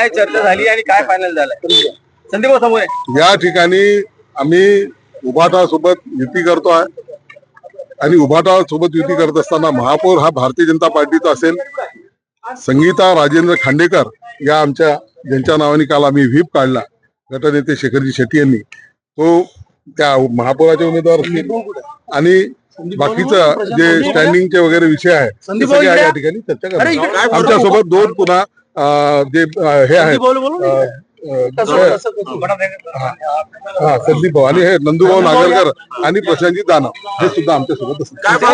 काय चर्चा झाली आणि काय फायनल झालंय? संदीप समोर या ठिकाणी आम्ही उभाटा सोबत युती करतोय आणि उभाटा सोबत युती करत असताना महापौर हा भारतीय जनता पार्टीचा असेल. संगीता राजेंद्र खांडेकर या आमच्या ज्यांच्या नावाने काल आम्ही व्हीप काढला गटनेते शेखरजी शेट्टी यांनी, तो त्या महापौराचे उमेदवार असतील आणि बाकीचं जे स्टँडिंगचे वगैरे विषय आहे ते सगळे या ठिकाणी चर्चा करणार. आमच्यासोबत दोन पुन्हा जे हे आहेत संदीप भाऊ आणि हे नंदूभाऊ नागरकर आणि प्रशांतजी दानव हे सुद्धा आमच्या सोबत असतात.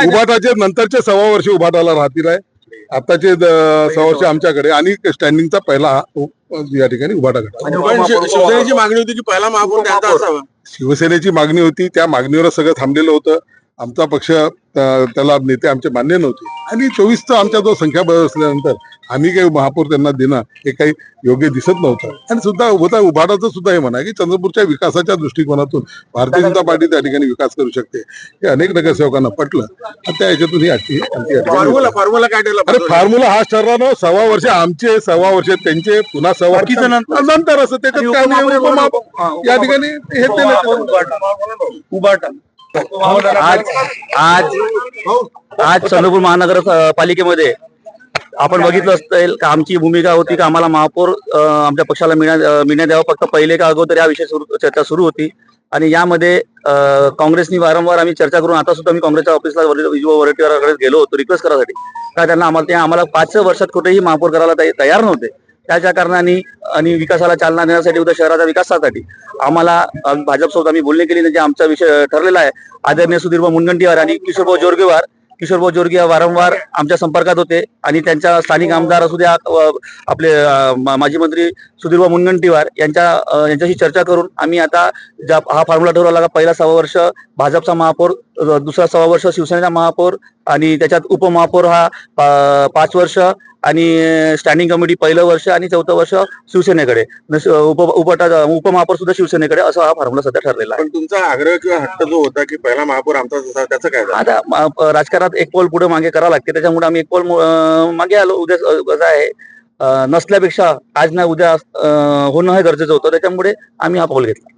उभाटाचे नंतरचे 6 वर्ष उभाटाला राहतील आहे. आताचे 6 वर्ष आमच्याकडे आणि स्टँडिंगचा पहिला या ठिकाणी उभाटा गट. शिवसेनेची मागणी होती की पहिला महापौर त्यांचा असावा. शिवसेनेची मागणी होती, त्या मागणीवर सगळं थांबलेलं होतं. आमचा पक्ष त्याला नेते आमचे मान्य नव्हते आणि 24चा आमचा जो संख्याबळ असल्यानंतर आम्ही काही महापौर त्यांना देणं हे काही योग्य दिसत नव्हतं. आणि सुद्धा उभाटाचं सुद्धा हे म्हणा की चंद्रपूरच्या विकासाच्या दृष्टिकोनातून भारतीय जनता पार्टी त्या ठिकाणी विकास करू शकते हे अनेक नगरसेवकांना पटलं. त्या याच्यातून ही फॉर्म्युला काय ठरला? अरे फॉर्म्युला हाच ठरला ना. 6 वर्ष आमचे, 6 वर्ष त्यांचे, पुन्हा 6 वर्ष नंतर असं त्याच्यात काय या ठिकाणी हे उभाटा आज चंद्रपूर महानगरपालिकेमध्ये आपण बघितलं असेल का आमची भूमिका होती का आम्हाला महापौर आमच्या पक्षाला मिळण्यात द्यावा. फक्त पहिले का अगोदर या विषयी चर्चा सुरू होती आणि यामध्ये काँग्रेसनी वारंवार आम्ही चर्चा करून आता सुद्धा मी काँग्रेसच्या ऑफिसला विजू वडेट्टीवारांकडे गेलो होतो रिक्वेस्ट करासाठी का त्यांना आम्हाला 5 वर्षात कुठेही महापौर करायला तयार नव्हते. त्याच्या कारणाने आणि विकासाला चालना देण्यासाठी उद्या शहराच्या विकासासाठी आम्हाला भाजपसोबत आम्ही बोलणी केली. म्हणजे आमचा विषय ठरलेला आहे. आदरणीय सुधीरभाऊ मुनगंटीवार आणि किशोरभाऊ जोरगे वारंवार आमच्या संपर्कात होते आणि त्यांच्या स्थानिक आमदार असू द्या आपले माजी मंत्री सुधीरभाऊ मुनगंटीवार यांच्याशी चर्चा करून आम्ही आता हा फॉर्म्युला ठरवला का पहिला 6 वर्ष भाजपचा महापौर, दुसरा 6 वर्ष शिवसेनेचा महापौर आणि त्याच्यात उपमहापौर हा 5 वर्ष आणि स्टँडिंग कमिटी पहिलं वर्ष आणि 4थं वर्ष शिवसेनेकडे, उपमहापौर सुद्धा शिवसेनेकडे, असा हा फॉर्म्युला सध्या ठरलेला आहे. पण तुमचा आग्रह किंवा हट्ट जो होता की पहिला महापौर आमचा होता त्याचं काय? आता राजकारणात एक पाऊल पुढे मागे करावं लागते, त्याच्यामुळे आम्ही एक पाऊल मागे आलो. उद्या कसं आहे नसल्यापेक्षा आज ना उद्या होणं हे गरजेचं होतं, त्याच्यामुळे आम्ही हा पाऊल घेतला.